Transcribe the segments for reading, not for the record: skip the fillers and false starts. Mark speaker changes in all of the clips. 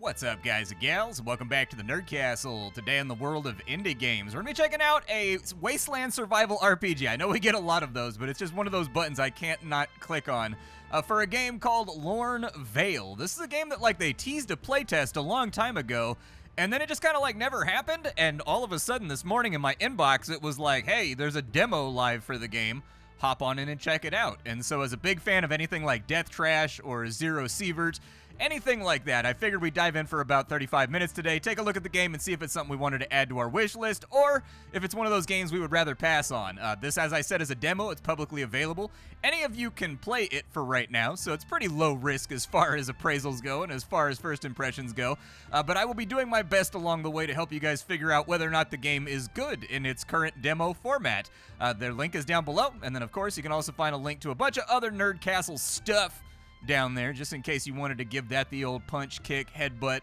Speaker 1: What's up, guys and gals? Welcome back to the Nerd Castle. Today in the world of indie games, we're going to be checking out a Wasteland survival RPG. I know we get a lot of those, but it's just one of those buttons I can't not click on. For a game called Lorn Vale. This is a game that they teased a playtest a long time ago, and then it just kind of never happened, and all of a sudden this morning in my inbox it was like, hey, there's a demo live for the game. Hop on in and check it out. And so as a big fan of anything like Death Trash or Zero Sievert, anything like that, I figured we'd dive in for about 35 minutes today, take a look at the game and see if it's something we wanted to add to our wish list, or if it's one of those games we would rather pass on. This, as I said, is a demo. It's publicly available. Any of you can play it for right now, so it's pretty low risk as far as appraisals go and as far as first impressions go. But I will be doing my best along the way to help you guys figure out whether or not the game is good in its current demo format. Their link is down below, and then of course you can also find a link to a bunch of other Nerd Castle stuff down there, just in case you wanted to give that the old punch, kick, headbutt,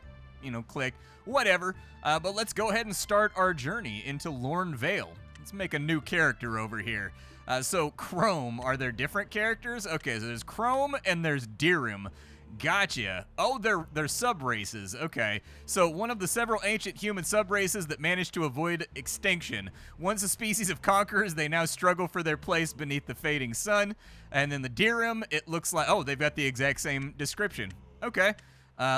Speaker 1: click, whatever. But let's go ahead and start our journey into Lorn Vale. Let's make a new character over here. So Chrome, are there different characters? Okay, so there's Chrome and there's Dirham. Gotcha. Oh, they're sub-races. Okay. So one of the several ancient human sub-races that managed to avoid extinction. Once a species of conquerors, they now struggle for their place beneath the fading sun. And then the Dirham, it looks like... Oh, they've got the exact same description. Okay.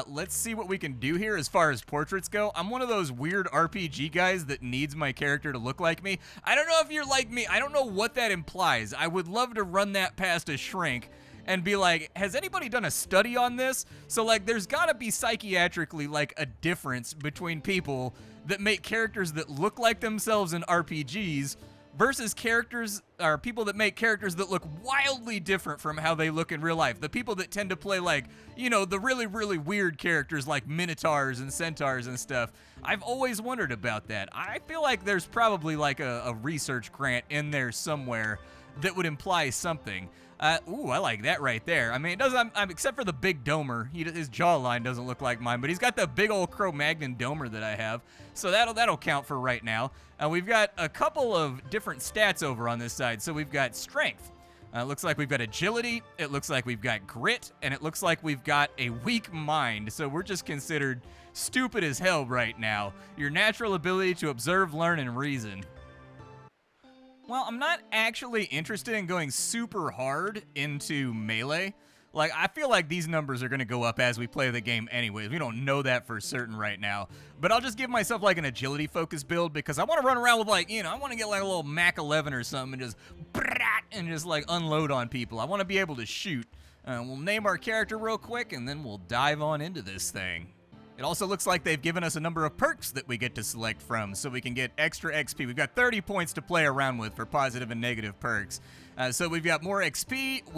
Speaker 1: Let's see what we can do here as far as portraits go. I'm one of those weird RPG guys that needs my character to look like me. I don't know if you're like me. I don't know what that implies. I would love to run that past a shrink and be like, has anybody done a study on this? So there's gotta be psychiatrically a difference between people that make characters that look like themselves in RPGs versus characters, or people that make characters that look wildly different from how they look in real life. The people that tend to play the really, really weird characters like Minotaurs and Centaurs and stuff. I've always wondered about that. I feel like there's probably a research grant in there somewhere that would imply something. Ooh, I like that right there. I mean, it doesn't, except for the big domer. His jawline doesn't look like mine, but he's got the big old Cro-Magnon domer that I have. So that'll count for right now. We've got a couple of different stats over on this side. So we've got strength. Looks like we've got agility. It looks like we've got grit. And it looks like we've got a weak mind. So we're just considered stupid as hell right now. Your natural ability to observe, learn, and reason. Well, I'm not actually interested in going super hard into melee. I feel like these numbers are going to go up as we play the game anyways. We don't know that for certain right now. But I'll just give myself an agility focus build because I want to run around with I want to get a little Mac 11 or something and just unload on people. I want to be able to shoot. We'll name our character real quick and then we'll dive on into this thing. It also looks like they've given us a number of perks that we get to select from, so we can get extra XP. We've got 30 points to play around with for positive and negative perks. So we've got more XP.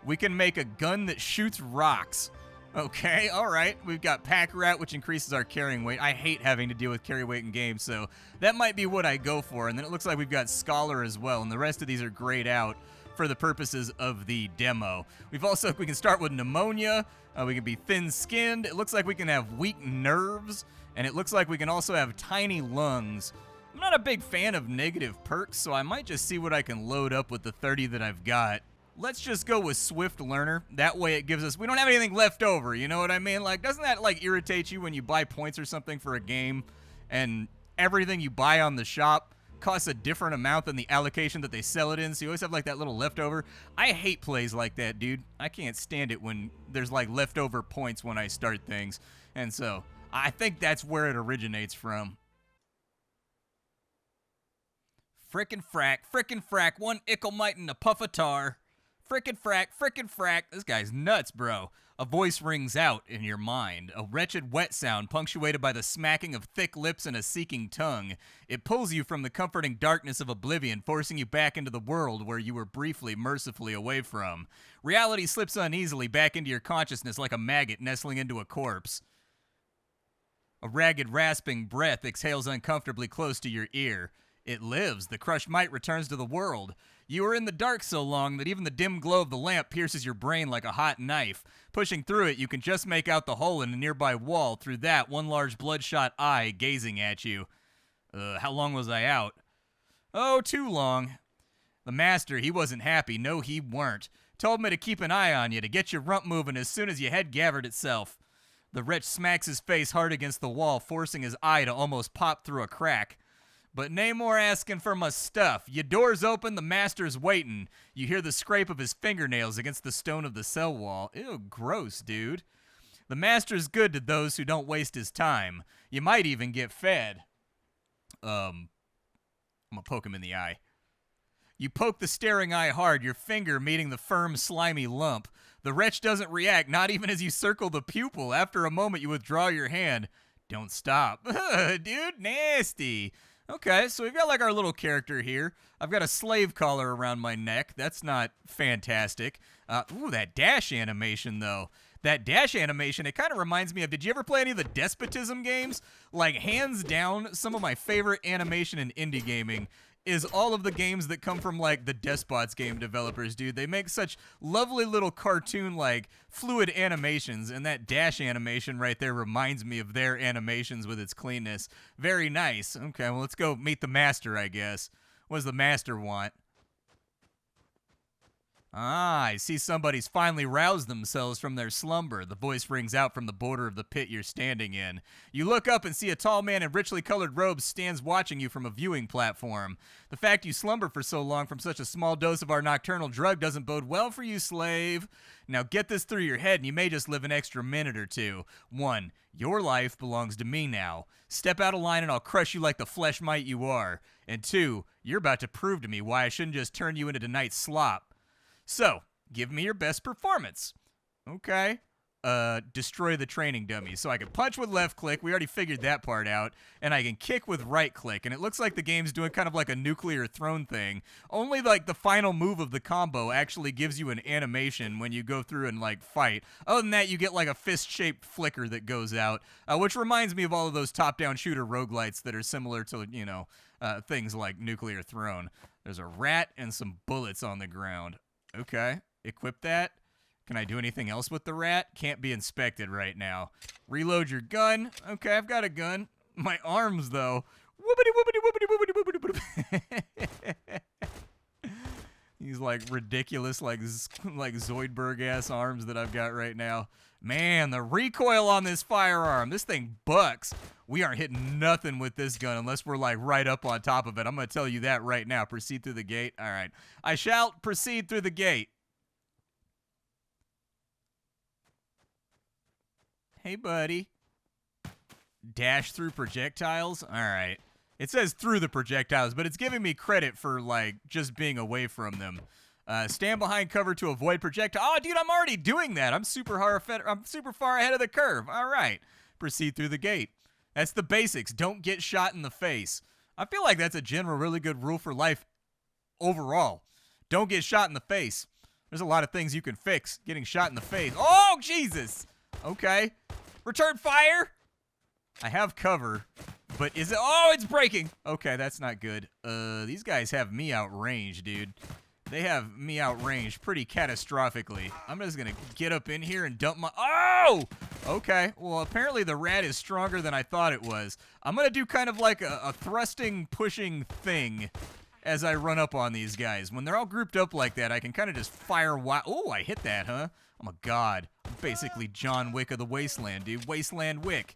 Speaker 1: We can make a gun that shoots rocks. Okay, all right. We've got Pack Rat, which increases our carrying weight. I hate having to deal with carry weight in games, so that might be what I go for. And then it looks like we've got Scholar as well, and the rest of these are grayed out for the purposes of the demo. We can start with pneumonia. We can be thin-skinned. It looks like we can have weak nerves, and it looks like we can also have tiny lungs. I'm not a big fan of negative perks, so I might just see what I can load up with the 30 that I've got. Let's just go with Swift Learner. That way it gives us... We don't have anything left over, you know what I mean? Doesn't that, irritate you when you buy points or something for a game, and everything you buy on the shop costs a different amount than the allocation that they sell it in, so you always have that little leftover. I hate plays like that, dude. I can't stand it when there's leftover points when I start things. And so I think that's where it originates from. Frickin' frack, one Ickelmite and a puff of tar. Frickin' frack. This guy's nuts, bro. A voice rings out in your mind, a wretched wet sound punctuated by the smacking of thick lips and a seeking tongue. It pulls you from the comforting darkness of oblivion, forcing you back into the world where you were briefly, mercifully away from. Reality slips uneasily back into your consciousness like a maggot nestling into a corpse. A ragged, rasping breath exhales uncomfortably close to your ear. It lives. The crushed mite returns to the world. You are in the dark so long that even the dim glow of the lamp pierces your brain like a hot knife. Pushing through it, you can just make out the hole in a nearby wall. Through that, one large bloodshot eye gazing at you. How long was I out? Oh, too long. The master, he wasn't happy. No, he weren't. Told me to keep an eye on you, to get your rump moving as soon as your head gathered itself. The wretch smacks his face hard against the wall, forcing his eye to almost pop through a crack. But nae more asking for my stuff. Your door's open, the master's waiting. You hear the scrape of his fingernails against the stone of the cell wall. Ew, gross, dude. The master's good to those who don't waste his time. You might even get fed. I'm gonna poke him in the eye. You poke the staring eye hard, your finger meeting the firm, slimy lump. The wretch doesn't react, not even as you circle the pupil. After a moment, you withdraw your hand. Don't stop. Dude, nasty. Okay, so we've got like our little character here. I've got a slave collar around my neck. That's not fantastic. Ooh, that dash animation, though. That dash animation, it kind of reminds me of, did you ever play any of the Despotism games? Like, hands down, some of my favorite animation in indie gaming is all of the games that come from, like, the Despots game developers, dude. They make such lovely little cartoon, like, fluid animations, and that dash animation right there reminds me of their animations with its cleanness. Very nice. Okay, well, let's go meet the master, I guess. What does the master want? Ah, I see somebody's finally roused themselves from their slumber. The voice rings out from the border of the pit you're standing in. You look up and see a tall man in richly colored robes stands watching you from a viewing platform. The fact you slumber for so long from such a small dose of our nocturnal drug doesn't bode well for you, slave. Now get this through your head and you may just live an extra minute or two. 1, your life belongs to me now. Step out of line and I'll crush you like the flesh mite you are. And 2, you're about to prove to me why I shouldn't just turn you into tonight's slop. So, give me your best performance. Okay. Destroy the training dummy. So I can punch with left click. We already figured that part out. And I can kick with right click. And it looks like the game's doing kind of like a nuclear throne thing. Only like the final move of the combo actually gives you an animation when you go through and like fight. Other than that, you get like a fist-shaped flicker that goes out. Which reminds me of all of those top-down shooter roguelites that are similar to, you know, things like Nuclear Throne. There's a rat and some bullets on the ground. Okay, equip that. Can I do anything else with the rat? Can't be inspected right now. Reload your gun. Okay, I've got a gun. My arms, though. These, like, ridiculous, like Zoidberg-ass arms that I've got right now. Man, the recoil on this firearm. This thing bucks. We aren't hitting nothing with this gun unless we're, like, right up on top of it. I'm going to tell you that right now. Proceed through the gate. All right. I shall proceed through the gate. Hey, buddy. Dash through projectiles? All right. It says through the projectiles, but it's giving me credit for, like, just being away from them. Stand behind cover to avoid projectile. Oh, dude, I'm already doing that. I'm super far ahead of the curve. All right. Proceed through the gate. That's the basics. Don't get shot in the face. I feel like that's a general really good rule for life overall. Don't get shot in the face. There's a lot of things you can fix. Getting shot in the face. Oh, Jesus. Okay. Return fire. I have cover, but is it? Oh, it's breaking. Okay, that's not good. These guys have me outranged, dude. They have me outranged pretty catastrophically. I'm just gonna get up in here and dump my... Oh! Okay, well, apparently the rat is stronger than I thought it was. I'm gonna do kind of like a thrusting, pushing thing as I run up on these guys. When they're all grouped up like that, I can kind of just fire wild... Oh, I hit that, huh? I'm a god. I'm basically John Wick of the Wasteland, dude. Wasteland Wick.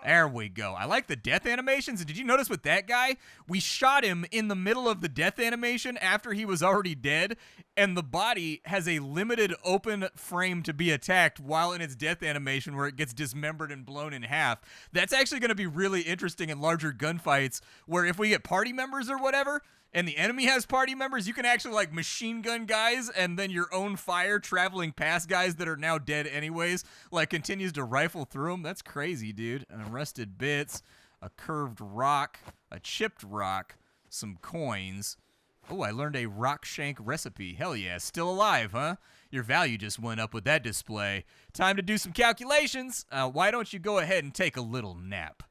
Speaker 1: There we go. I like the death animations. And did you notice with that guy? We shot him in the middle of the death animation after he was already dead, and the body has a limited open frame to be attacked while in its death animation where it gets dismembered and blown in half. That's actually going to be really interesting in larger gunfights where if we get party members or whatever, and the enemy has party members, you can actually like machine gun guys, and then your own fire traveling past guys that are now dead anyways, like continues to rifle through them. That's crazy, dude. Rusted bits, a curved rock, a chipped rock, some coins. Oh, I learned a rock shank recipe. Hell yeah, still alive, huh? Your value just went up with that display. Time to do some calculations. Why don't you go ahead and take a little nap?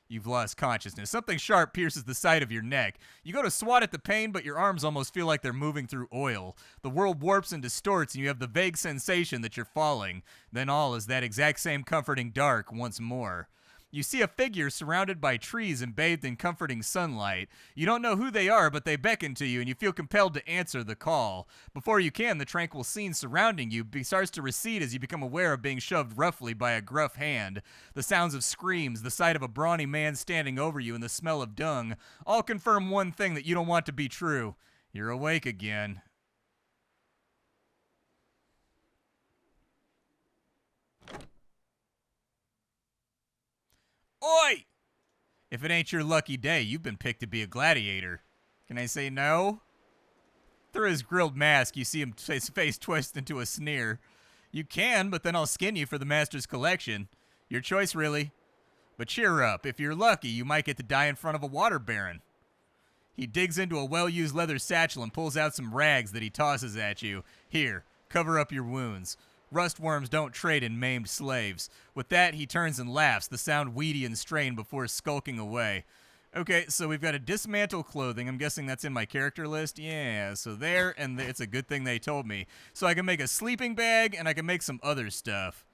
Speaker 1: You've lost consciousness. Something sharp pierces the side of your neck. You go to swat at the pain, but your arms almost feel like they're moving through oil. The world warps and distorts, and you have the vague sensation that you're falling. Then all is that exact same comforting dark once more. You see a figure surrounded by trees and bathed in comforting sunlight. You don't know who they are, but they beckon to you, and you feel compelled to answer the call. Before you can, the tranquil scene surrounding you starts to recede as you become aware of being shoved roughly by a gruff hand. The sounds of screams, the sight of a brawny man standing over you, and the smell of dung all confirm one thing that you don't want to be true. You're awake again. Oi! If it ain't your lucky day, you've been picked to be a gladiator. Can I say no? Through his grilled mask, you see his face twist into a sneer. You can, but then I'll skin you for the master's collection. Your choice, really. But cheer up. If you're lucky, you might get to die in front of a water baron. He digs into a well-used leather satchel and pulls out some rags that he tosses at you. Here, cover up your wounds. Rustworms don't trade in maimed slaves. With that, he turns and laughs, the sound weedy and strained before skulking away. Okay, so we've got to dismantle clothing. I'm guessing that's in my character list. Yeah, so there, and it's a good thing they told me. So I can make a sleeping bag, and I can make some other stuff.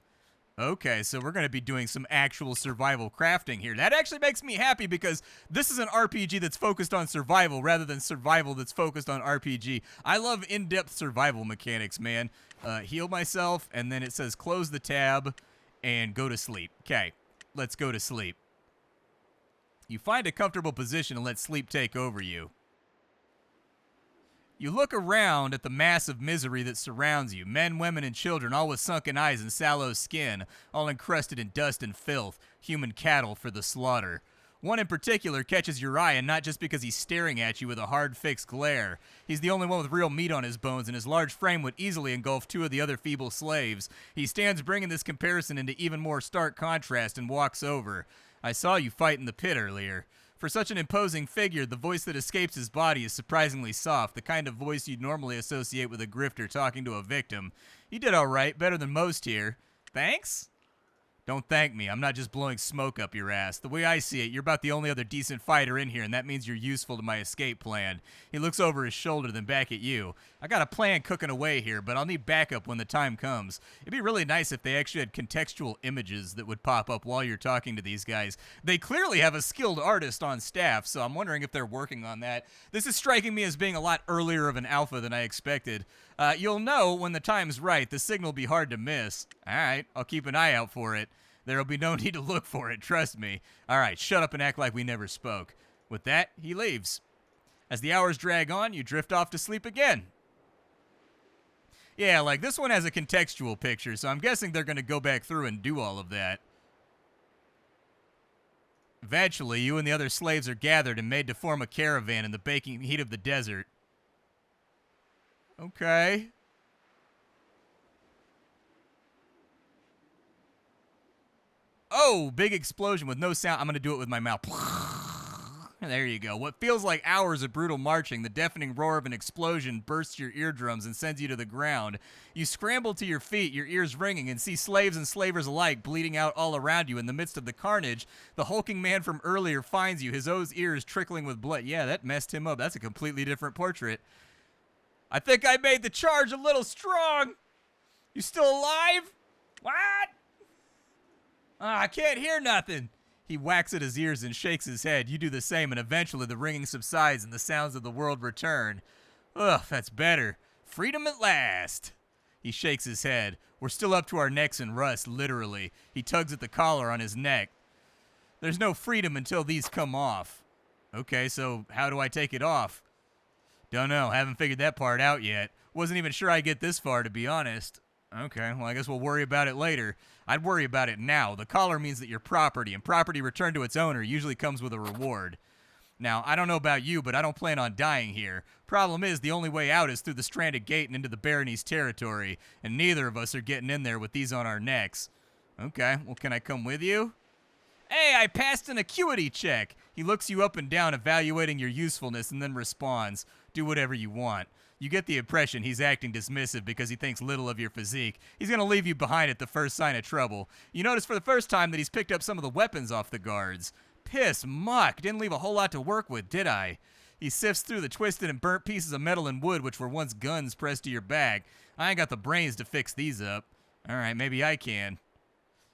Speaker 1: Okay, so we're going to be doing some actual survival crafting here. That actually makes me happy because this is an RPG that's focused on survival rather than survival that's focused on RPG. I love in-depth survival mechanics, man. Heal myself, and then it says close the tab and go to sleep. Okay, let's go to sleep. You find a comfortable position and let sleep take over you. You look around at the mass of misery that surrounds you. Men, women, and children, all with sunken eyes and sallow skin, all encrusted in dust and filth, human cattle for the slaughter. One in particular catches your eye, and not just because he's staring at you with a hard, fixed glare. He's the only one with real meat on his bones, and his large frame would easily engulf two of the other feeble slaves. He stands bringing this comparison into even more stark contrast and walks over. I saw you fight in the pit earlier. For such an imposing figure, the voice that escapes his body is surprisingly soft, the kind of voice you'd normally associate with a grifter talking to a victim. You did all right, better than most here. Thanks? Don't thank me. I'm not just blowing smoke up your ass. The way I see it, you're about the only other decent fighter in here, and that means you're useful to my escape plan. He looks over his shoulder, then back at you. I got a plan cooking away here, but I'll need backup when the time comes. It'd be really nice if they actually had contextual images that would pop up while you're talking to these guys. They clearly have a skilled artist on staff, so I'm wondering if they're working on that. This is striking me as being a lot earlier of an alpha than I expected. You'll know when the time's right. The signal will be hard to miss. All right, I'll keep an eye out for it. There'll be no need to look for it, trust me. All right, shut up and act like we never spoke. With that, he leaves. As the hours drag on, you drift off to sleep again. Yeah, like this one has a contextual picture, so I'm guessing they're going to go back through and do all of that. Eventually, you and the other slaves are gathered and made to form a caravan in the baking heat of the desert. Okay. Oh, big explosion with no sound. I'm going to do it with my mouth. There you go. What feels like hours of brutal marching, the deafening roar of an explosion bursts your eardrums and sends you to the ground. You scramble to your feet, your ears ringing, and see slaves and slavers alike bleeding out all around you. In the midst of the carnage, the hulking man from earlier finds you, his ears trickling with blood. Yeah, that messed him up. That's a completely different portrait. I think I made the charge a little strong. You still alive? What? I can't hear nothing. He whacks at his ears and shakes his head. You do the same, and eventually the ringing subsides and the sounds of the world return. Ugh, that's better. Freedom at last. He shakes his head. We're still up to our necks in rust, literally. He tugs at the collar on his neck. There's no freedom until these come off. Okay, so how do I take it off? Don't know. Haven't figured that part out yet. Wasn't even sure I'd get this far, to be honest. Okay, well, I guess we'll worry about it later. I'd worry about it now. The collar means that you're property, and property returned to its owner usually comes with a reward. Now, I don't know about you, but I don't plan on dying here. Problem is, the only way out is through the stranded gate and into the barony's territory, and neither of us are getting in there with these on our necks. Okay, well, can I come with you? Hey, I passed an acuity check. He looks you up and down, evaluating your usefulness, and then responds, do whatever you want. You get the impression he's acting dismissive because he thinks little of your physique. He's going to leave you behind at the first sign of trouble. You notice for the first time that he's picked up some of the weapons off the guards. Piss, muck, didn't leave a whole lot to work with, did I? He sifts through the twisted and burnt pieces of metal and wood which were once guns pressed to your back. I ain't got the brains to fix these up. All right, maybe I can.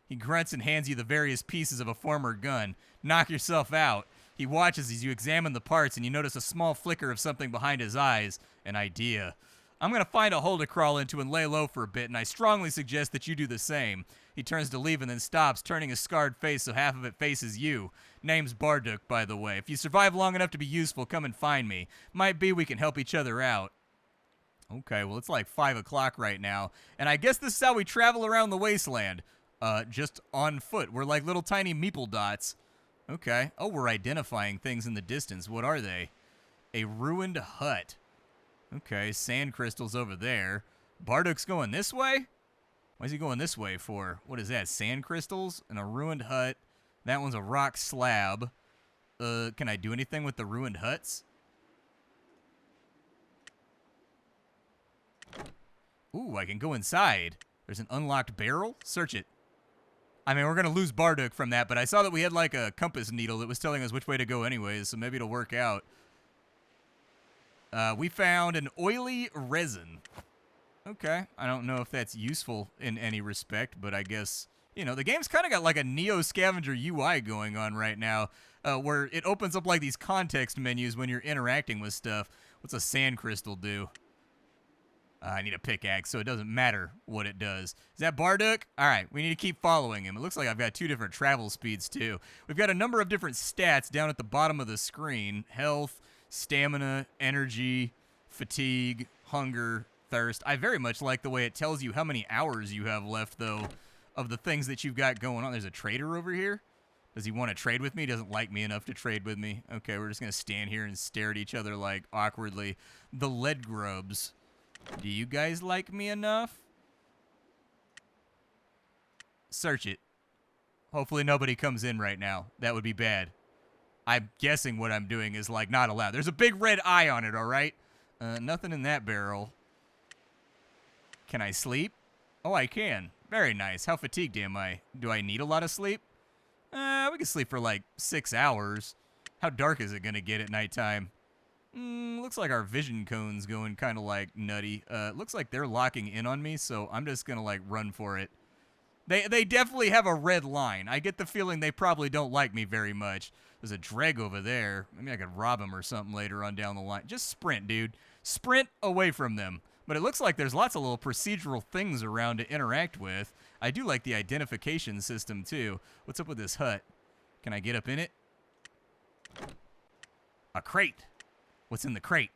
Speaker 1: He grunts and hands you the various pieces of a former gun. Knock yourself out. He watches as you examine the parts, and you notice a small flicker of something behind his eyes. An idea. I'm going to find a hole to crawl into and lay low for a bit, and I strongly suggest that you do the same. He turns to leave and then stops, turning his scarred face so half of it faces you. Name's Barduk, by the way. If you survive long enough to be useful, come and find me. Might be we can help each other out. Okay, well, it's like 5 o'clock right now, and I guess this is how we travel around the wasteland. Just on foot. We're like little tiny meeple dots. Okay. Oh, we're identifying things in the distance. What are they? A ruined hut. Okay, sand crystals over there. Barduk's going this way? Why is he going this way for? What is that? Sand crystals and a ruined hut. That one's a rock slab. Can I do anything with the ruined huts? Ooh, I can go inside. There's an unlocked barrel. Search it. I mean, we're going to lose Barduk from that, but I saw that we had like a compass needle that was telling us which way to go anyways, so maybe it'll work out. We found an oily resin. Okay, I don't know if that's useful in any respect, but I guess, you know, the game's kind of got like a Neo Scavenger UI going on right now, where it opens up like these context menus when you're interacting with stuff. What's a sand crystal do? I need a pickaxe, so it doesn't matter what it does. Is that Barduk? All right, we need to keep following him. It looks like I've got 2 different travel speeds, too. We've got a number of different stats down at the bottom of the screen. Health, stamina, energy, fatigue, hunger, thirst. I very much like the way it tells you how many hours you have left, though, of the things that you've got going on. There's a trader over here. Does he want to trade with me? He doesn't like me enough to trade with me. Okay, we're just going to stand here and stare at each other, like, awkwardly. The lead grubs. Do you guys like me enough? Search it. Hopefully nobody comes in right now. That would be bad. I'm guessing what I'm doing is, like, not allowed. There's a big red eye on it, all right? Nothing in that barrel. Can I sleep? Oh, I can. Very nice. How fatigued am I? Do I need a lot of sleep? We can sleep for, like, 6 hours. How dark is it going to get at nighttime? Looks like our vision cone's going kind of like nutty. Looks like they're locking in on me, so I'm just gonna like run for it. They definitely have a red line. I get the feeling they probably don't like me very much. There's a dreg over there. Maybe I could rob him or something later on down the line. Just sprint, dude. Sprint away from them. But it looks like there's lots of little procedural things around to interact with. I do like the identification system, too. What's up with this hut? Can I get up in it? A crate. What's in the crate?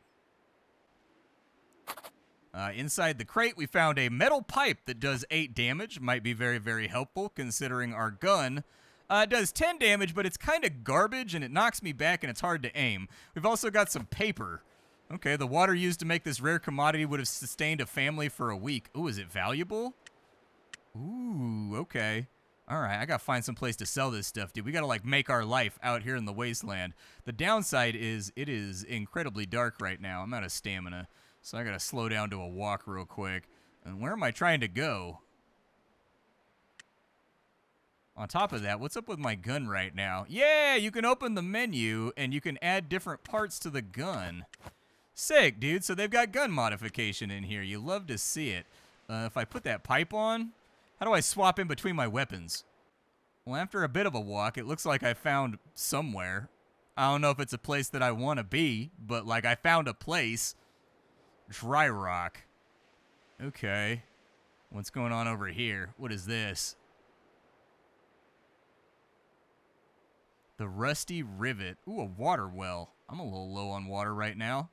Speaker 1: Inside the crate, we found a metal pipe that does 8 damage. Might be very, very helpful, considering our gun does 10 damage, but it's kind of garbage, and it knocks me back, and it's hard to aim. We've also got some paper. Okay, the water used to make this rare commodity would have sustained a family for a week. Ooh, is it valuable? Ooh, okay. All right, I got to find some place to sell this stuff, dude. We got to, like, make our life out here in the wasteland. The downside is it is incredibly dark right now. I'm out of stamina, so I got to slow down to a walk real quick. And where am I trying to go? On top of that, what's up with my gun right now? Yeah, you can open the menu, and you can add different parts to the gun. Sick, dude. So they've got gun modification in here. You love to see it. If I put that pipe on... How do I swap in between my weapons? Well, after a bit of a walk, it looks like I found somewhere. I don't know if it's a place that I want to be, but, like, I found a place. Dry rock. Okay. What's going on over here? What is this? The rusty rivet. Ooh, a water well. I'm a little low on water right now.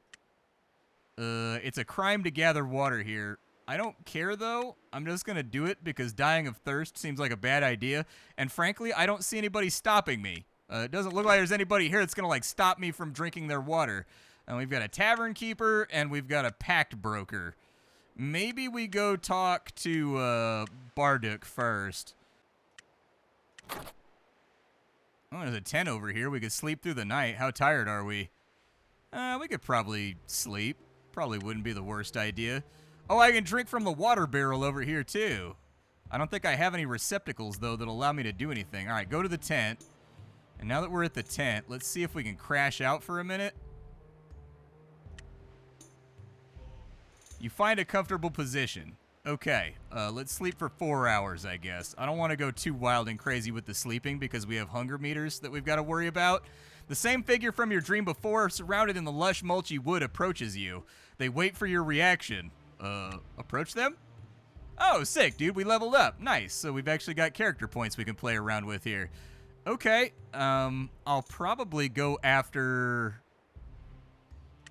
Speaker 1: It's a crime to gather water here. I don't care, though. I'm just going to do it because dying of thirst seems like a bad idea. And frankly, I don't see anybody stopping me. It doesn't look like there's anybody here that's going to, like, stop me from drinking their water. And we've got a tavern keeper, and we've got a pact broker. Maybe we go talk to Barduk first. Oh, there's a tent over here. We could sleep through the night. How tired are we? We could probably sleep. Probably wouldn't be the worst idea. Oh, I can drink from the water barrel over here, too. I don't think I have any receptacles, though, that allow me to do anything. All right, go to the tent. And now that we're at the tent, let's see if we can crash out for a minute. You find a comfortable position. Okay, let's sleep for 4 hours, I guess. I don't want to go too wild and crazy with the sleeping because we have hunger meters that we've got to worry about. The same figure from your dream before, surrounded in the lush, mulchy wood, approaches you. They wait for your reaction. Approach them? Oh, sick, dude. We leveled up. Nice. So we've actually got character points we can play around with here. Okay, I'll probably go after...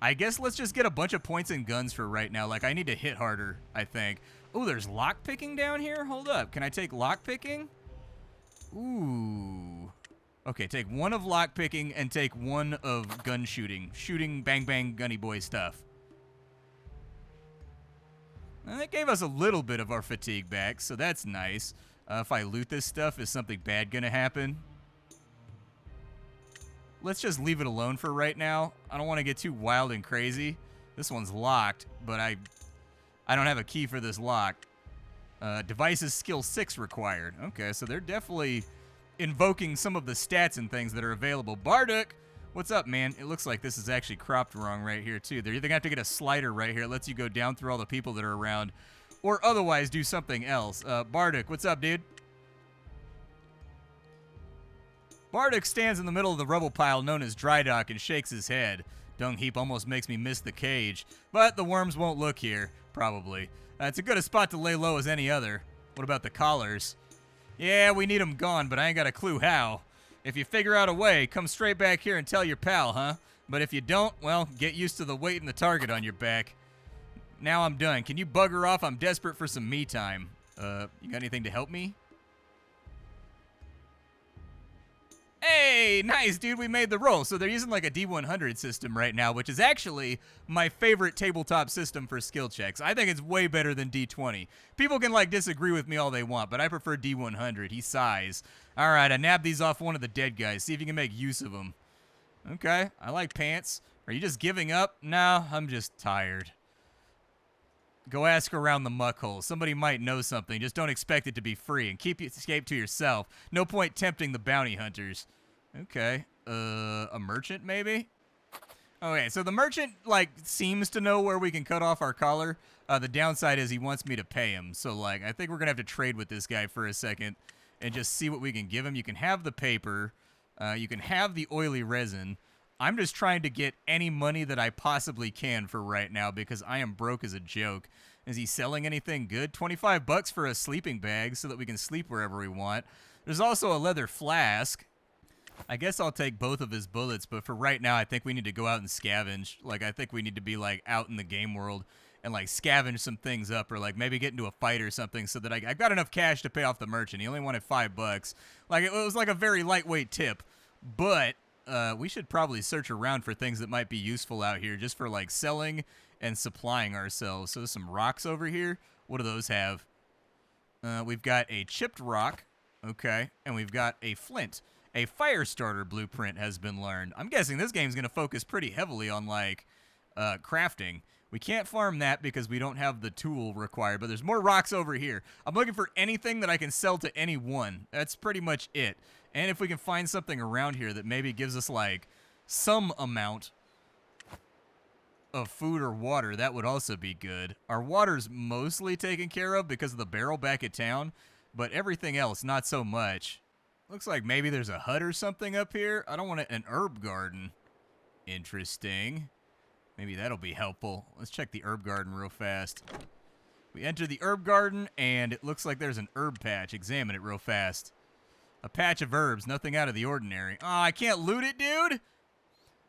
Speaker 1: I guess let's just get a bunch of points and guns for right now. Like, I need to hit harder, I think. Oh, there's lockpicking down here? Hold up. Can I take lockpicking? Ooh. Okay, take one of lockpicking and take one of gun shooting. Shooting, bang, bang, gunny boy stuff. And that gave us a little bit of our fatigue back, so that's nice. If I loot this stuff, is something bad gonna happen? Let's just leave it alone for right now. I don't want to get too wild and crazy. This one's locked, but I don't have a key for this lock. Devices skill 6 required. Okay, so they're definitely invoking some of the stats and things that are available. Bardock, what's up, man? It looks like this is actually cropped wrong right here, too. They're either going to have to get a slider right here. It lets you go down through all the people that are around, or otherwise do something else. Bardock, what's up, dude? Bardock stands in the middle of the rubble pile known as Dry Dock and shakes his head. Dung heap almost makes me miss the cage, but the worms won't look here, probably. It's as good a spot to lay low as any other. What about the collars? Yeah, we need them gone, but I ain't got a clue how. If you figure out a way, come straight back here and tell your pal, huh? But if you don't, well, get used to the weight and the target on your back. Now I'm done. Can you bugger off? I'm desperate for some me time. You got anything to help me? Hey, nice, dude. We made the roll. So they're using like a D100 system right now, which is actually my favorite tabletop system for skill checks. I think it's way better than D20. People can like disagree with me all they want, but I prefer D100. He sighs. All right, I nabbed these off one of the dead guys. See if you can make use of them. Okay, I like pants. Are you just giving up? No, I'm just tired. Go ask around the muck hole. Somebody might know something. Just don't expect it to be free and keep your escape to yourself. No point tempting the bounty hunters. Okay. A merchant maybe? Okay, so the merchant like seems to know where we can cut off our collar. The downside is he wants me to pay him. So like I think we're going to have to trade with this guy for a second and just see what we can give him. You can have the paper. You can have the oily resin. I'm just trying to get any money that I possibly can for right now because I am broke as a joke. Is he selling anything good? 25 bucks for a sleeping bag so that we can sleep wherever we want. There's also a leather flask. I guess I'll take both of his bullets, but for right now, I think we need to go out and scavenge. Like, I think we need to be, like, out in the game world and, like, scavenge some things up or, like, maybe get into a fight or something so that I've got enough cash to pay off the merchant. He only wanted 5 bucks. Like, it was, like, a very lightweight tip, but... we should probably search around for things that might be useful out here just for like selling and supplying ourselves. So there's some rocks over here. What do those have? We've got a chipped rock. Okay. And we've got a flint. A fire starter blueprint has been learned. I'm guessing this game's going to focus pretty heavily on like crafting. We can't farm that because we don't have the tool required, but there's more rocks over here. I'm looking for anything that I can sell to anyone. That's pretty much it. And if we can find something around here that maybe gives us, like, some amount of food or water, that would also be good. Our water's mostly taken care of because of the barrel back at town, but everything else, not so much. Looks like maybe there's a hut or something up here. I don't want an herb garden. Interesting. Maybe that'll be helpful. Let's check the herb garden real fast. We enter the herb garden, and it looks like there's an herb patch. Examine it real fast. A patch of herbs, nothing out of the ordinary. Oh, I can't loot it, dude?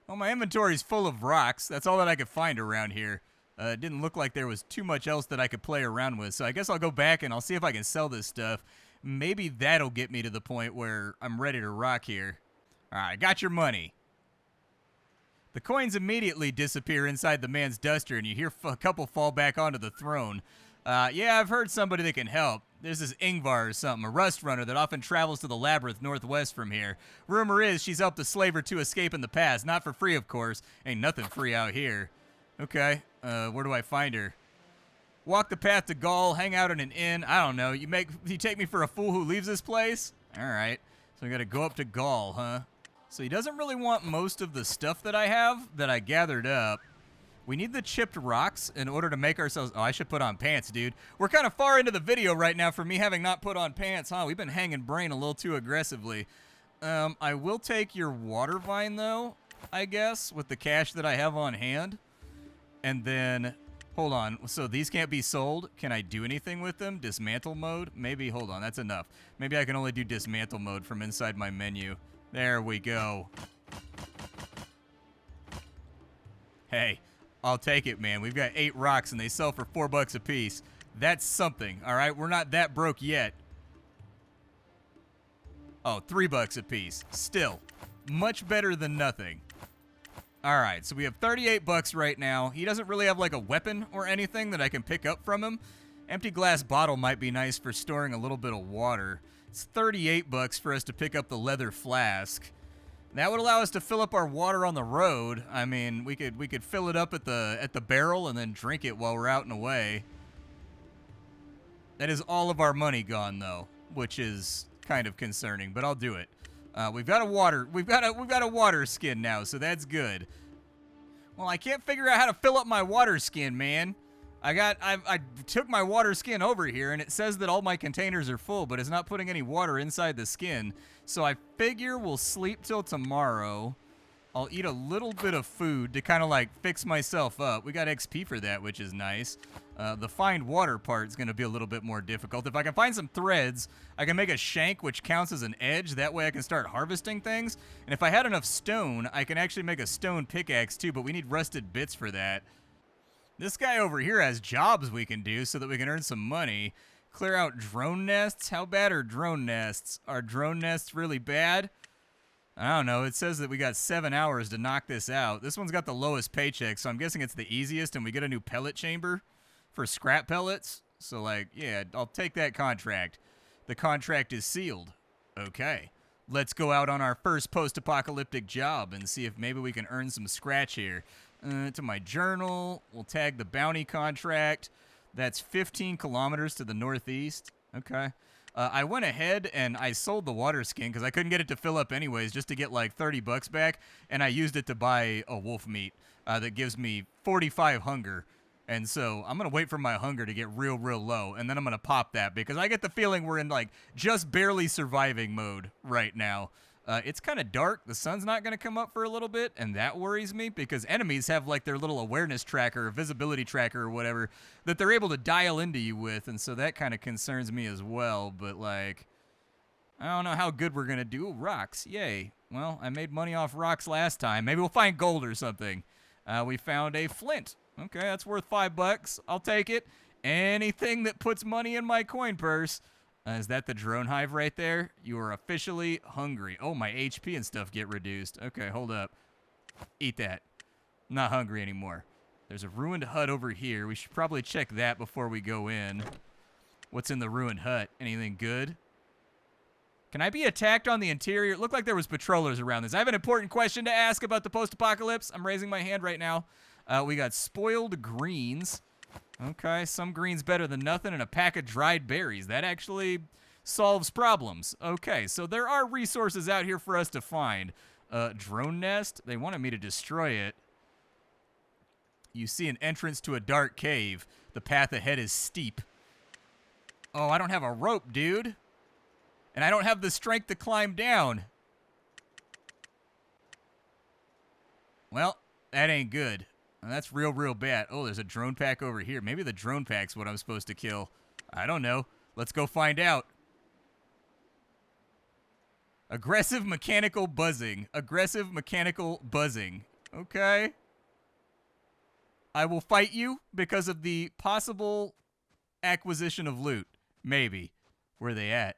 Speaker 1: Well, my inventory's full of rocks. That's all that I could find around here. It didn't look like there was too much else that I could play around with, so I guess I'll go back and I'll see if I can sell this stuff. Maybe that'll get me to the point where I'm ready to rock here. All right, got your money. The coins immediately disappear inside the man's duster, and you hear a couple fall back onto the throne. Yeah, I've heard somebody that can help. There's this Ingvar or something, a rust runner that often travels to the labyrinth northwest from here. Rumor is she's helped a slave or two escape in the past. Not for free, of course. Ain't nothing free out here. Okay, where do I find her? Walk the path to Gaul, hang out in an inn. I don't know. You take me for a fool who leaves this place? All right. So I got to go up to Gaul, huh? So he doesn't really want most of the stuff that I have that I gathered up. We need the chipped rocks in order to make ourselves... Oh, I should put on pants, dude. We're kind of far into the video right now for me having not put on pants, huh? We've been hanging brain a little too aggressively. I will take your water vine, though, I guess, with the cash that I have on hand. And then... Hold on. So these can't be sold. Can I do anything with them? Dismantle mode? Maybe. Hold on. That's enough. Maybe I can only do dismantle mode from inside my menu. There we go. Hey, I'll take it, man. We've got 8 rocks and they sell for $4 a piece. That's something, all right? We're not that broke yet. Oh, $3 a piece. Still, much better than nothing. All right, so we have 38 bucks right now. He doesn't really have like a weapon or anything that I can pick up from him. Empty glass bottle might be nice for storing a little bit of water. It's 38 bucks for us to pick up the leather flask. That would allow us to fill up our water on the road. I mean, we could fill it up at the barrel and then drink it while we're out and away. That is all of our money gone though, which is kind of concerning, but I'll do it. We've got a water skin now, so that's good. Well, I can't figure out how to fill up my water skin, man. I took my water skin over here, and it says that all my containers are full, but it's not putting any water inside the skin. So I figure we'll sleep till tomorrow. I'll eat a little bit of food to kind of like fix myself up. We got XP for that, which is nice. The find water part is going to be a little bit more difficult. If I can find some threads, I can make a shank, which counts as an edge. That way I can start harvesting things. And if I had enough stone, I can actually make a stone pickaxe too, but we need rusted bits for that. This guy over here has jobs we can do so that we can earn some money. Clear out drone nests? How bad are drone nests? Are drone nests really bad? I don't know. It says that we got 7 hours to knock this out. This one's got the lowest paycheck, so I'm guessing it's the easiest, and we get a new pellet chamber for scrap pellets. So, like, yeah, I'll take that contract. The contract is sealed. Okay. Let's go out on our first post-apocalyptic job and see if maybe we can earn some scratch here. To my journal, we'll tag the bounty contract. That's 15 kilometers to the northeast. Okay. I went ahead and I sold the water skin because I couldn't get it to fill up anyways, just to get like 30 bucks back, and I used it to buy a wolf meat that gives me 45 hunger. And so I'm going to wait for my hunger to get real low, and then I'm going to pop that because I get the feeling we're in like just barely surviving mode right now. It's kind of dark. The sun's not going to come up for a little bit, and that worries me because enemies have like their little awareness tracker or visibility tracker or whatever that they're able to dial into you with, and so that kind of concerns me as well. But like, I don't know how good we're going to do. Ooh, rocks. Yay. Well, I made money off rocks last time. Maybe we'll find gold or something. We found a flint. Okay, that's worth $5. I'll take it. Anything that puts money in my coin purse. Is that the drone hive right there? You are officially hungry. Oh, my HP and stuff get reduced. Okay, hold up. Eat that. I'm not hungry anymore. There's a ruined hut over here. We should probably check that before we go in. What's in the ruined hut? Anything good? Can I be attacked on the interior? It looked like there was patrollers around this. I have an important question to ask about the post-apocalypse. I'm raising my hand right now. We got spoiled greens. Okay, some greens better than nothing, and a pack of dried berries. That actually solves problems. Okay, so there are resources out here for us to find. Drone nest. They wanted me to destroy it. You see an entrance to a dark cave. The path ahead is steep. Oh, I don't have a rope, dude. And I don't have the strength to climb down. Well, that ain't good. That's real bad. Oh, there's a drone pack over here. Maybe the drone pack's what I'm supposed to kill. I don't know. Let's go find out. Aggressive mechanical buzzing. Aggressive mechanical buzzing. Okay. I will fight you because of the possible acquisition of loot. Maybe. Where are they at?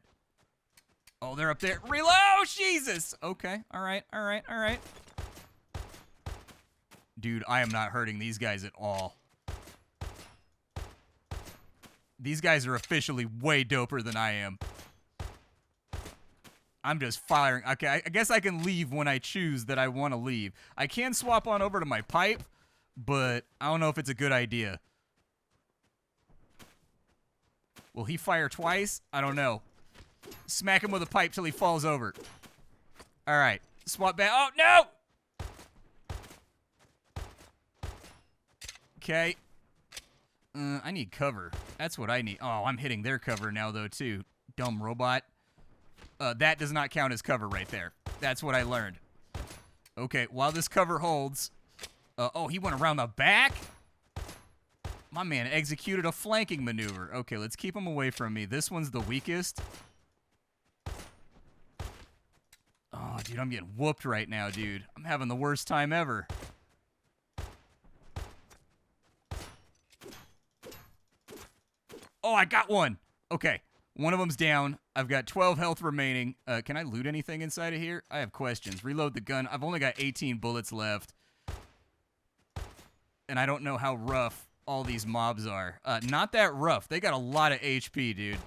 Speaker 1: Oh, they're up there. Reload! Oh, Jesus! Okay. All right. Dude, I am not hurting these guys at all. These guys are officially way doper than I am. I'm just firing. Okay, I guess I can leave when I choose that I want to leave. I can swap on over to my pipe, but I don't know if it's a good idea. Will he fire twice? I don't know. Smack him with a pipe till he falls over. All right, swap back. Oh, no! Okay. I need cover. That's what I need. Oh, I'm hitting their cover now, though, too. Dumb robot. That does not count as cover right there. That's what I learned. Okay, while this cover holds... oh, he went around the back? My man executed a flanking maneuver. Okay, let's keep him away from me. This one's the weakest. Oh, dude, I'm getting whooped right now, dude. I'm having the worst time ever. Oh, I got one. Okay, one of them's down. I've got 12 health remaining. Can I loot anything inside of here? I have questions. Reload the gun. I've only got 18 bullets left. And I don't know how rough all these mobs are. Not that rough. They got a lot of HP, dude.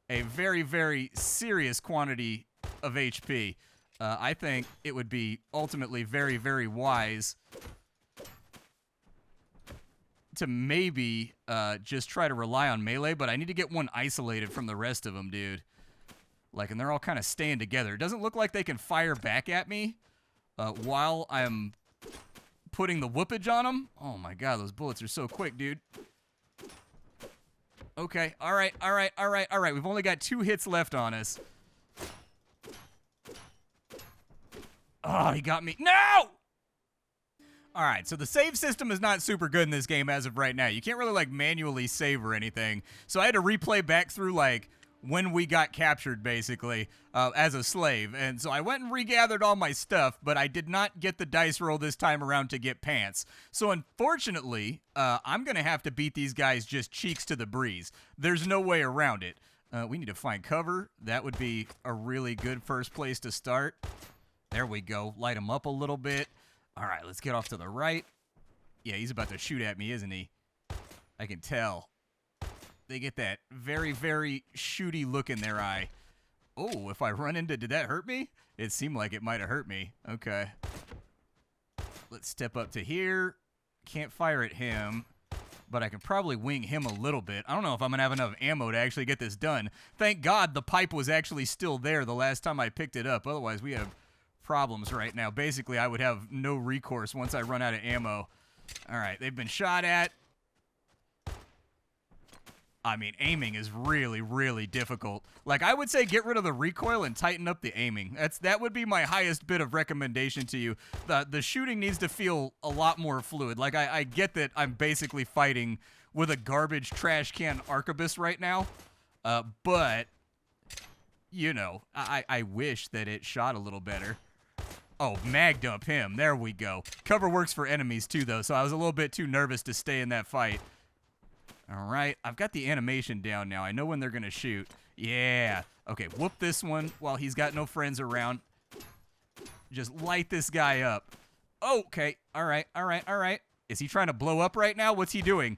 Speaker 1: A very, very serious quantity of HP. I think it would be ultimately very, very wise to maybe just try to rely on melee, but I need to get one isolated from the rest of them, dude. Like, and they're all kind of staying together. It doesn't look like they can fire back at me while I'm putting the whoopage on them. Oh my god, those bullets are so quick, dude. Okay, all right. We've only got 2 hits left on us. Oh, he got me. No! All right, so the save system is not super good in this game as of right now. You can't really, like, manually save or anything. So I had to replay back through, like, when we got captured, basically, as a slave. And so I went and regathered all my stuff, but I did not get the dice roll this time around to get pants. So unfortunately, I'm going to have to beat these guys just cheeks to the breeze. There's no way around it. We need to find cover. That would be a really good first place to start. There we go. Light him up a little bit. All right, let's get off to the right. Yeah, he's about to shoot at me, isn't he? I can tell. They get that very, very shooty look in their eye. Oh, if I run into... Did that hurt me? It seemed like it might have hurt me. Okay. Let's step up to here. Can't fire at him, but I can probably wing him a little bit. I don't know if I'm going to have enough ammo to actually get this done. Thank God the pipe was actually still there the last time I picked it up. Otherwise, we have problems right now. Basically, I would have no recourse once I run out of ammo. All right, they've been shot at. I mean, aiming is really, really difficult. Like, I would say get rid of the recoil and tighten up the aiming. That would be my highest bit of recommendation to you. The shooting needs to feel a lot more fluid. Like, I get that I'm basically fighting with a garbage trash can arquebus right now. But, you know, I wish that it shot a little better. Oh, mag dump him. There we go. Cover works for enemies, too, though, so I was a little bit too nervous to stay in that fight. All right, I've got the animation down now. I know when they're going to shoot. Yeah. Okay, whoop this one while he's got no friends around. Just light this guy up. Okay, all right. Is he trying to blow up right now? What's he doing?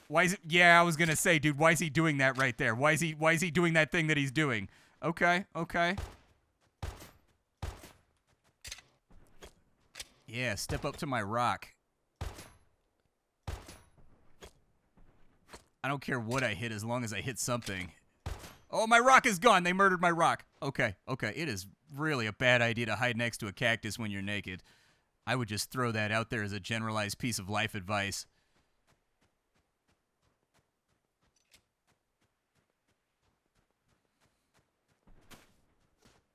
Speaker 1: Why is it? Yeah, I was going to say, dude, why is he doing that right there? Why is he doing that thing that he's doing? Okay. Yeah, step up to my rock. I don't care what I hit as long as I hit something. Oh, my rock is gone. They murdered my rock. Okay. It is really a bad idea to hide next to a cactus when you're naked. I would just throw that out there as a generalized piece of life advice.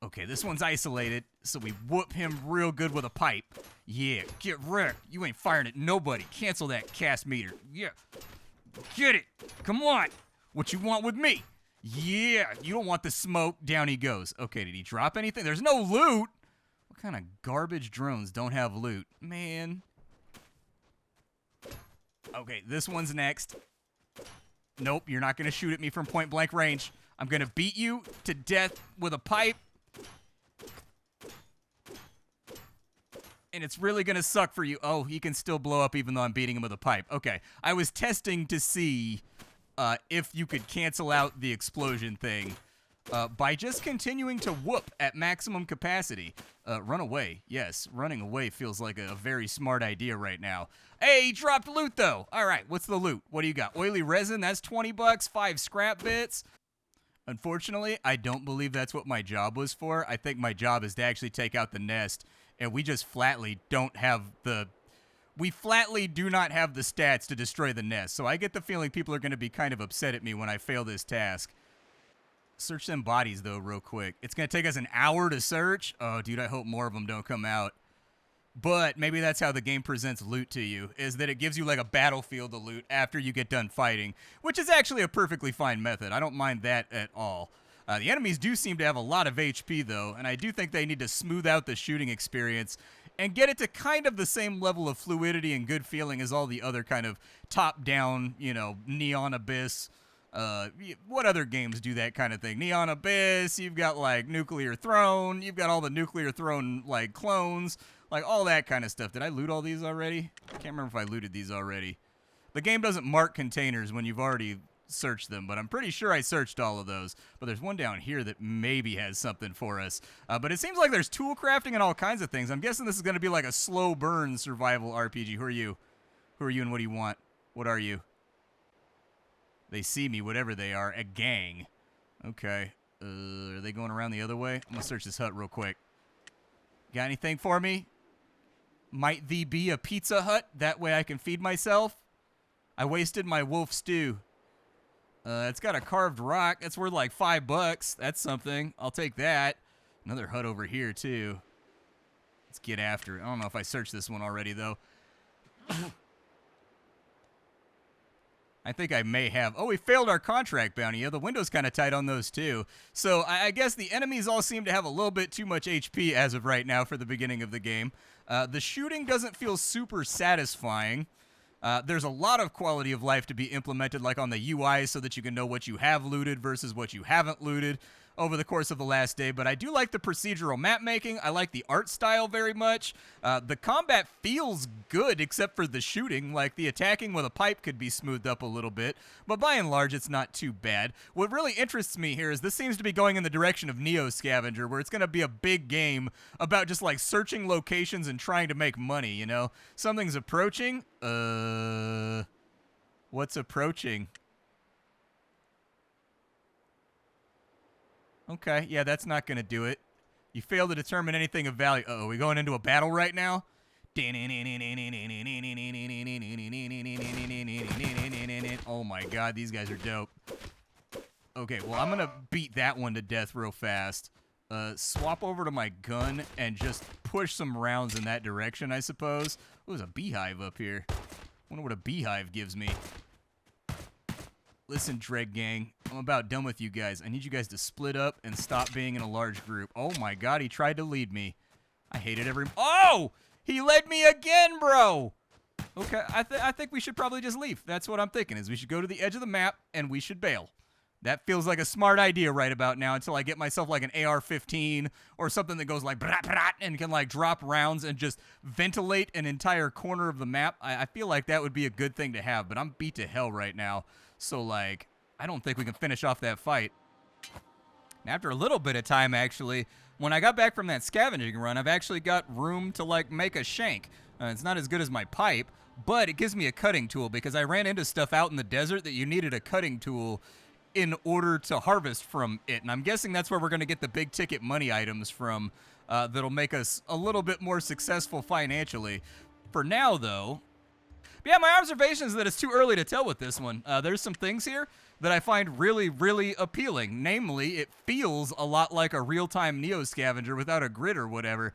Speaker 1: Okay, this one's isolated, so we whoop him real good with a pipe. Yeah, get wrecked. You ain't firing at nobody. Cancel that cast meter. Yeah. Get it. Come on. What you want with me? Yeah, you don't want the smoke. Down he goes. Okay, did he drop anything? There's no loot. What kind of garbage drones don't have loot? Man. Okay, this one's next. Nope, you're not going to shoot at me from point blank range. I'm going to beat you to death with a pipe. And it's really going to suck for you. Oh, he can still blow up even though I'm beating him with a pipe. Okay, I was testing to see if you could cancel out the explosion thing by just continuing to whoop at maximum capacity. Run away. Yes, running away feels like a very smart idea right now. Hey, he dropped loot, though. All right, what's the loot? What do you got? Oily resin, that's 20 bucks, 5 scrap bits. Unfortunately, I don't believe that's what my job was for. I think my job is to actually take out the nest. And we just flatly don't have the we flatly do not have the stats to destroy the nest, so I get the feeling people are going to be kind of upset at me when I fail this task. Search them bodies, though, real quick. It's going to take us an hour to search. Oh, dude, I hope more of them don't come out. But maybe that's how the game presents loot to you, is that it gives you like a battlefield to loot after you get done fighting, which is actually a perfectly fine method. I don't mind that at all. The enemies do seem to have a lot of HP, though, and I do think they need to smooth out the shooting experience and get it to kind of the same level of fluidity and good feeling as all the other kind of top-down, you know, Neon Abyss. What other games do that kind of thing? Neon Abyss, you've got, like, Nuclear Throne, you've got all the Nuclear Throne, like, clones, like, all that kind of stuff. Did I loot all these already? I can't remember if I looted these already. The game doesn't mark containers when you've already searched them, but I'm pretty sure I searched all of those. But there's one down here that maybe has something for us. But it seems like there's tool crafting and all kinds of things. I'm guessing this is going to be like a slow burn survival RPG. Who are you? Who are you and what do you want? What are you? They see me, whatever they are. A gang. Okay. Are they going around the other way? I'm going to search this hut real quick. Got anything for me? Might thee be a Pizza Hut? That way I can feed myself? I wasted my wolf stew. It's got a carved rock. That's worth like $5. That's something. I'll take that. Another hut over here, too. Let's get after it. I don't know if I searched this one already, though. I think I may have. Oh, we failed our contract bounty. Yeah, the window's kind of tight on those, too. So I guess the enemies all seem to have a little bit too much HP as of right now for the beginning of the game. The shooting doesn't feel super satisfying. There's a lot of quality of life to be implemented, like on the UI, so that you can know what you have looted versus what you haven't looted over the course of the last day. But I do like the procedural map making. I like the art style very much. The combat feels good, except for the shooting. Like, the attacking with a pipe could be smoothed up a little bit, but by and large, it's not too bad. What really interests me here is this seems to be going in the direction of Neo Scavenger, where it's going to be a big game about just, like, searching locations and trying to make money, you know? Something's approaching. What's approaching? Okay, yeah, that's not going to do it. You fail to determine anything of value. Uh-oh, we going into a battle right now? Oh my god, these guys are dope. Okay, well, I'm going to beat that one to death real fast. Swap over to my gun and just push some rounds in that direction, I suppose. Oh, there's a beehive up here. Wonder what a beehive gives me. Listen, Dread Gang, I'm about done with you guys. I need you guys to split up and stop being in a large group. Oh my god, he tried to lead me. I hated every... Oh! He led me again, bro! Okay, I think we should probably just leave. That's what I'm thinking, is we should go to the edge of the map and we should bail. That feels like a smart idea right about now until I get myself like an AR-15 or something that goes like brat, brat, and can like drop rounds and just ventilate an entire corner of the map. I feel like that would be a good thing to have, but I'm beat to hell right now. So, like, I don't think we can finish off that fight. And after a little bit of time, actually, when I got back from that scavenging run, I've actually got room to, like, make a shank. It's not as good as my pipe, but it gives me a cutting tool because I ran into stuff out in the desert that you needed a cutting tool in order to harvest from it. And I'm guessing that's where we're going to get the big ticket money items from that'll make us a little bit more successful financially. For now, though... Yeah, my observation is that it's too early to tell with this one. There's some things here that I find really, really appealing. Namely, it feels a lot like a real-time Neo Scavenger without a grid or whatever.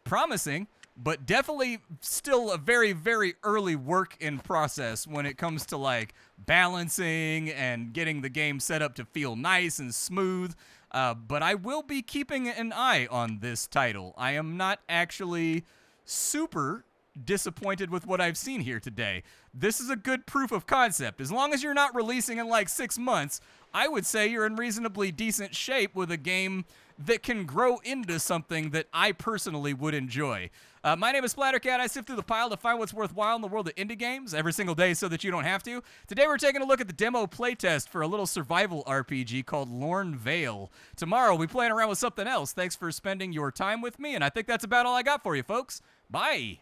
Speaker 1: Promising, but definitely still a very, very early work in process when it comes to, like, balancing and getting the game set up to feel nice and smooth. But I will be keeping an eye on this title. I am not actually super disappointed with what I've seen here today. This is a good proof of concept. As long as you're not releasing in like 6 months, I would say you're in reasonably decent shape with a game that can grow into something that I personally would enjoy. My name is Splattercat. I sift through the pile to find what's worthwhile in the world of indie games every single day so that you don't have to. Today we're taking a look at the demo playtest for a little survival RPG called Lorn Vale. Tomorrow we'll be playing around with something else. Thanks for spending your time with me, and I think that's about all I got for you, folks. Bye!